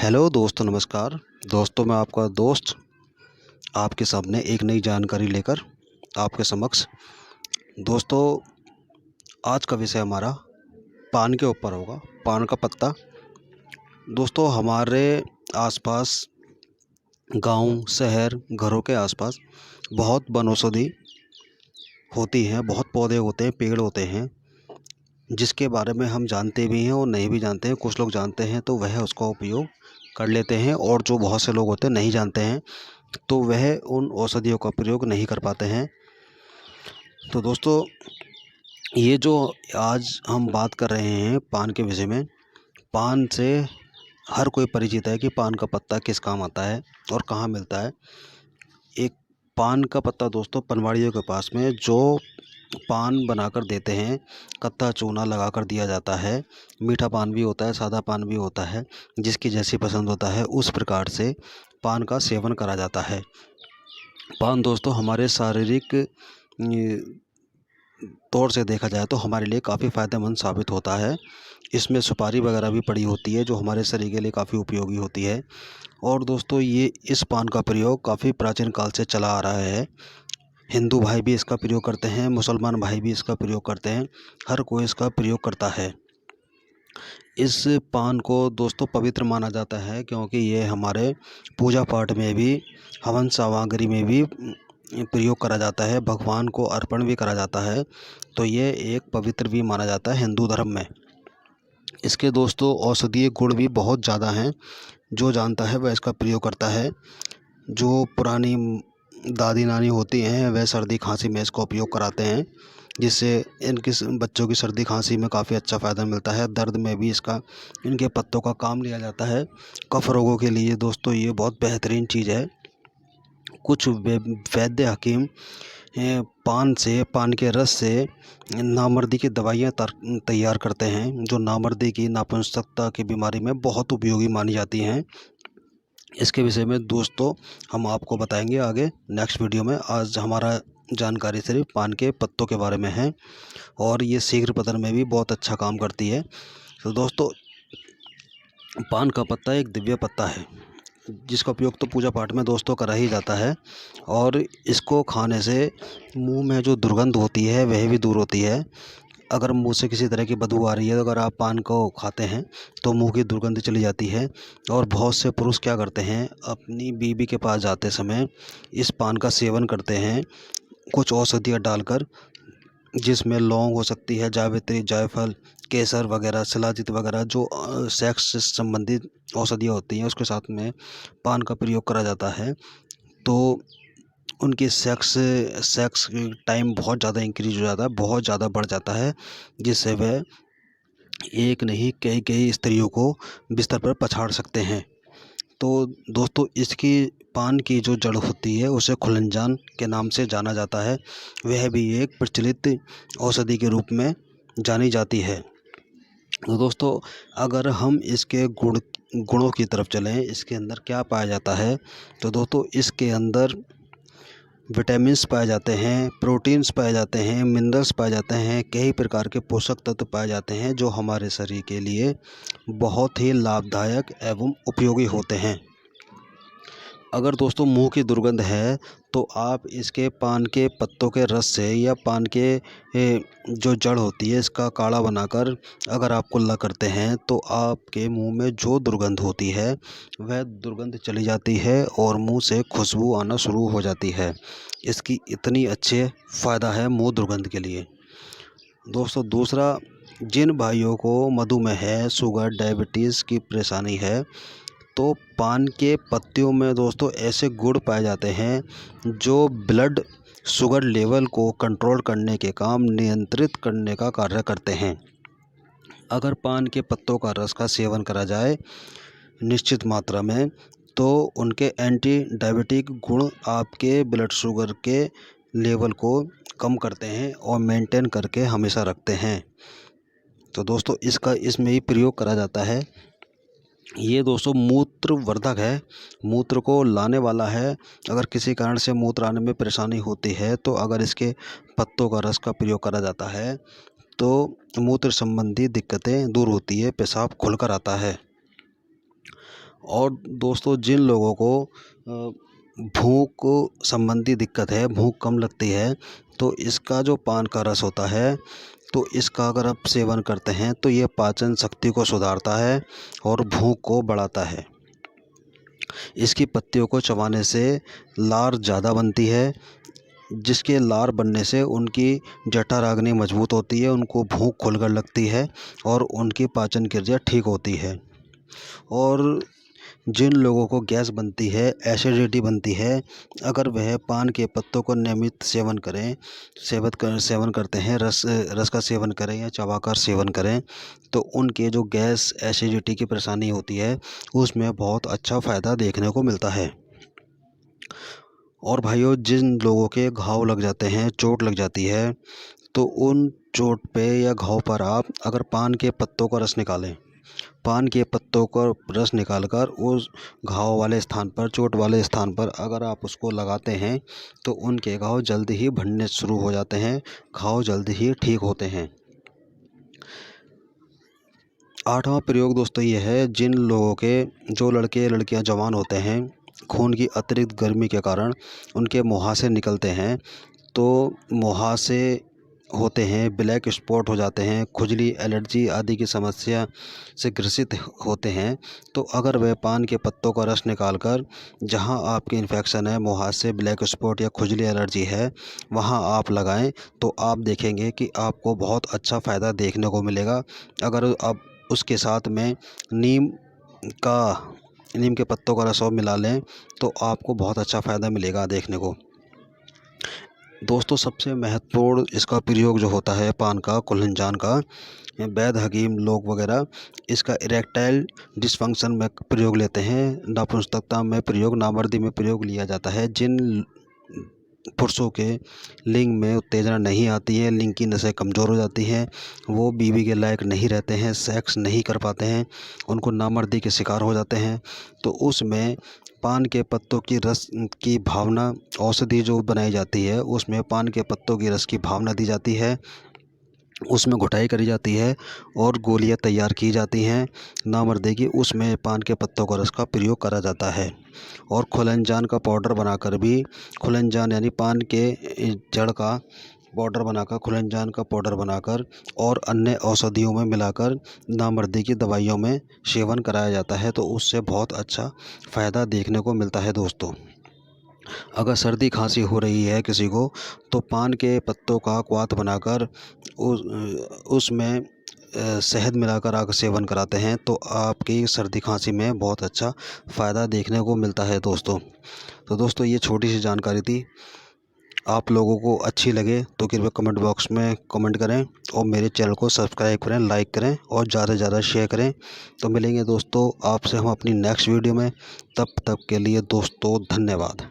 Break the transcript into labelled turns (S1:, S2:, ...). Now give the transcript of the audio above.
S1: Hello दोस्तों, नमस्कार। दोस्तों, मैं आपका दोस्त आपके सामने एक नई जानकारी लेकर आपके समक्ष। दोस्तों, आज का विषय हमारा पान के ऊपर होगा। पान का पत्ता। दोस्तों, हमारे आसपास गांव, शहर, घरों के आसपास बहुत वनौषधि होती हैं, बहुत पौधे होते हैं, पेड़ होते हैं, जिसके बारे में हम जानते भी हैं और नहीं भी जानते हैं। कुछ लोग जानते हैं तो वह उसका उपयोग कर लेते हैं, और जो बहुत से लोग होते हैं नहीं जानते हैं तो वह उन औषधियों का प्रयोग नहीं कर पाते हैं। तो दोस्तों, ये जो आज हम बात कर रहे हैं पान के विषय में, पान से हर कोई परिचित है कि पान का पत्ता किस काम आता है और कहाँ मिलता है। एक पान का पत्ता दोस्तों पनवाड़ियों के पास में जो पान बनाकर देते हैं, कत्था चूना लगाकर दिया जाता है। मीठा पान भी होता है, सादा पान भी होता है, जिसकी जैसी पसंद होता है उस प्रकार से पान का सेवन करा जाता है। पान दोस्तों हमारे शारीरिक तौर से देखा जाए तो हमारे लिए काफ़ी फ़ायदेमंद साबित होता है। इसमें सुपारी वगैरह भी पड़ी होती है जो हमारे शरीर के लिए काफ़ी उपयोगी होती है। और दोस्तों, ये इस पान का प्रयोग काफ़ी प्राचीन काल से चला आ रहा है। हिंदू भाई भी इसका प्रयोग करते हैं, मुसलमान भाई भी इसका प्रयोग करते हैं, हर कोई इसका प्रयोग करता है। इस पान को दोस्तों पवित्र माना जाता है, क्योंकि ये हमारे पूजा पाठ में भी, हवन सामग्री में भी प्रयोग करा जाता है, भगवान को अर्पण भी करा जाता है। तो ये एक पवित्र भी माना जाता है हिंदू धर्म में। इसके दोस्तों औषधीय गुण भी बहुत ज़्यादा हैं। जो जानता है वह इसका प्रयोग करता है। जो पुरानी दादी नानी होती हैं वह सर्दी खांसी में इसका उपयोग कराते हैं, जिससे इनके बच्चों की सर्दी खांसी में काफ़ी अच्छा फ़ायदा मिलता है। दर्द में भी इसका, इनके पत्तों का काम लिया जाता है। कफ रोगों के लिए दोस्तों ये बहुत बेहतरीन चीज़ है। कुछ वैद्य हकीम पान के रस से नामर्दी की दवाइयाँ तैयार करते हैं, जो नामर्दी की, नापुंसकता की बीमारी में बहुत उपयोगी मानी जाती हैं। इसके विषय में दोस्तों हम आपको बताएंगे आगे नेक्स्ट वीडियो में। आज हमारा जानकारी सिर्फ पान के पत्तों के बारे में है, और ये शीघ्र पतन में भी बहुत अच्छा काम करती है। तो दोस्तों, पान का पत्ता एक दिव्य पत्ता है, जिसका उपयोग तो पूजा पाठ में दोस्तों करा ही जाता है। और इसको खाने से मुंह में जो दुर्गंध होती है वह भी दूर होती है। अगर मुंह से किसी तरह की बदबू आ रही है तो अगर आप पान को खाते हैं तो मुंह की दुर्गंध चली जाती है। और बहुत से पुरुष क्या करते हैं, अपनी बीवी के पास जाते समय इस पान का सेवन करते हैं, कुछ औषधियाँ डालकर, जिसमें लौंग हो सकती है, जावित्री, जायफल, केसर वगैरह, शिलाजीत वगैरह, जो सेक्स से संबंधित औषधियाँ होती हैं उसके साथ में पान का प्रयोग करा जाता है। तो उनकी सेक्स टाइम बहुत ज़्यादा इंक्रीज हो जाता है, बहुत ज़्यादा बढ़ जाता है, जिससे वह एक नहीं कई कई स्त्रियों को बिस्तर पर पछाड़ सकते हैं। तो दोस्तों, इसकी पान की जो जड़ होती है उसे खुलंजान के नाम से जाना जाता है। वह भी एक प्रचलित औषधि के रूप में जानी जाती है। तो दोस्तों, अगर हम इसके गुणों की तरफ चलें, इसके अंदर क्या पाया जाता है, तो दोस्तों इसके अंदर विटामिन्स पाए जाते हैं, प्रोटीन्स पाए जाते हैं, मिनरल्स पाए जाते हैं, कई प्रकार के पोषक तत्व पाए जाते हैं जो हमारे शरीर के लिए बहुत ही लाभदायक एवं उपयोगी होते हैं। अगर दोस्तों मुंह की दुर्गंध है तो आप इसके पान के पत्तों के रस से या पान के जो जड़ होती है इसका काढ़ा बनाकर अगर आप कुल्ला करते हैं तो आपके मुंह में जो दुर्गंध होती है वह दुर्गंध चली जाती है और मुंह से खुशबू आना शुरू हो जाती है। इसकी इतनी अच्छे फ़ायदा है मुंह दुर्गंध के लिए। दोस्तों, दूसरा, जिन भाइयों को मधुमेह है, शुगर, डायबिटीज़ की परेशानी है, तो पान के पत्तियों में दोस्तों ऐसे गुण पाए जाते हैं जो ब्लड शुगर लेवल को कंट्रोल करने के काम, नियंत्रित करने का कार्य करते हैं। अगर पान के पत्तों का रस का सेवन करा जाए निश्चित मात्रा में तो उनके एंटी डायबिटिक गुण आपके ब्लड शुगर के लेवल को कम करते हैं और मेंटेन करके हमेशा रखते हैं। तो दोस्तों, इसका इसमें ही प्रयोग करा जाता है। ये दोस्तों मूत्रवर्धक है, मूत्र को लाने वाला है। अगर किसी कारण से मूत्र आने में परेशानी होती है तो अगर इसके पत्तों का रस का प्रयोग करा जाता है तो मूत्र संबंधी दिक्कतें दूर होती है, पेशाब खुलकर आता है। और दोस्तों जिन लोगों को भूख संबंधी दिक्कत है, भूख कम लगती है, तो इसका जो पान का रस होता है तो इसका अगर आप सेवन करते हैं तो ये पाचन शक्ति को सुधारता है और भूख को बढ़ाता है। इसकी पत्तियों को चबाने से लार ज़्यादा बनती है, जिसके लार बनने से उनकी जठराग्नि मजबूत होती है, उनको भूख खुलकर लगती है और उनकी पाचन क्रिया ठीक होती है। और जिन लोगों को गैस बनती है, एसिडिटी बनती है, अगर वह पान के पत्तों को नियमित सेवन करते हैं, रस का सेवन करें या चबाकर सेवन करें, तो उनके जो गैस एसिडिटी की परेशानी होती है उसमें बहुत अच्छा फ़ायदा देखने को मिलता है। और भाइयों, जिन लोगों के घाव लग जाते हैं, चोट लग जाती है, तो उन चोट पे या घाव पर आप अगर पान के पत्तों का रस निकालें, पान के पत्तों का रस निकालकर उस घाव वाले स्थान पर, चोट वाले स्थान पर अगर आप उसको लगाते हैं तो उनके घाव जल्दी ही भरने शुरू हो जाते हैं, घाव जल्दी ही ठीक होते हैं। 8वां प्रयोग दोस्तों ये है, जिन लोगों के, जो लड़के लड़कियां जवान होते हैं, खून की अतिरिक्त गर्मी के कारण उनके मुहासे निकलते हैं, तो मुहासे होते हैं, ब्लैक स्पॉट हो जाते हैं, खुजली, एलर्जी आदि की समस्या से ग्रसित होते हैं, तो अगर वह पान के पत्तों का रस निकालकर जहां आपके इन्फेक्शन है, मुहासे, ब्लैक स्पॉट या खुजली, एलर्जी है, वहां आप लगाएं तो आप देखेंगे कि आपको बहुत अच्छा फ़ायदा देखने को मिलेगा। अगर आप उसके साथ में नीम के पत्तों का रस और मिला लें तो आपको बहुत अच्छा फ़ायदा मिलेगा देखने को। दोस्तों सबसे महत्वपूर्ण इसका प्रयोग जो होता है पान का, कुल्हड़जान का, वैद्य हकीम लोग वगैरह इसका इरेक्टाइल डिसफंक्शन में प्रयोग लेते हैं, नपुंसकता में प्रयोग, नामर्दी में प्रयोग लिया जाता है। जिन पुरुषों के लिंग में उत्तेजना नहीं आती है, लिंग की नसें कमज़ोर हो जाती हैं, वो बीवी के लायक नहीं रहते हैं, सेक्स नहीं कर पाते हैं, उनको नामर्दी के शिकार हो जाते हैं, तो उसमें पान के पत्तों की रस की भावना, औषधि जो बनाई जाती है उसमें पान के पत्तों की रस की भावना दी जाती है, उसमें घुटाई करी जाती है और गोलियां तैयार की जाती हैं नामर्दे की, उसमें पान के पत्तों का रस का प्रयोग करा जाता है। और खुलंजान का पाउडर बनाकर भी, खुलंजान यानी पान के जड़ का पाउडर बनाकर, खुलंजान का पाउडर बनाकर और अन्य औषधियों में मिलाकर नामर्दी की दवाइयों में सेवन कराया जाता है, तो उससे बहुत अच्छा फ़ायदा देखने को मिलता है दोस्तों। अगर सर्दी खांसी हो रही है किसी को, तो पान के पत्तों का क्वाथ बनाकर उसमें शहद मिलाकर आकर सेवन कराते हैं, तो आपकी सर्दी खांसी में बहुत अच्छा फ़ायदा देखने को मिलता है दोस्तों। तो दोस्तों ये छोटी सी जानकारी थी, आप लोगों को अच्छी लगे तो कृपया कमेंट बॉक्स में कमेंट करें और मेरे चैनल को सब्सक्राइब करें, लाइक करें और ज़्यादा से ज़्यादा शेयर करें। तो मिलेंगे दोस्तों आपसे हम अपनी नेक्स्ट वीडियो में, तब तक के लिए दोस्तों धन्यवाद।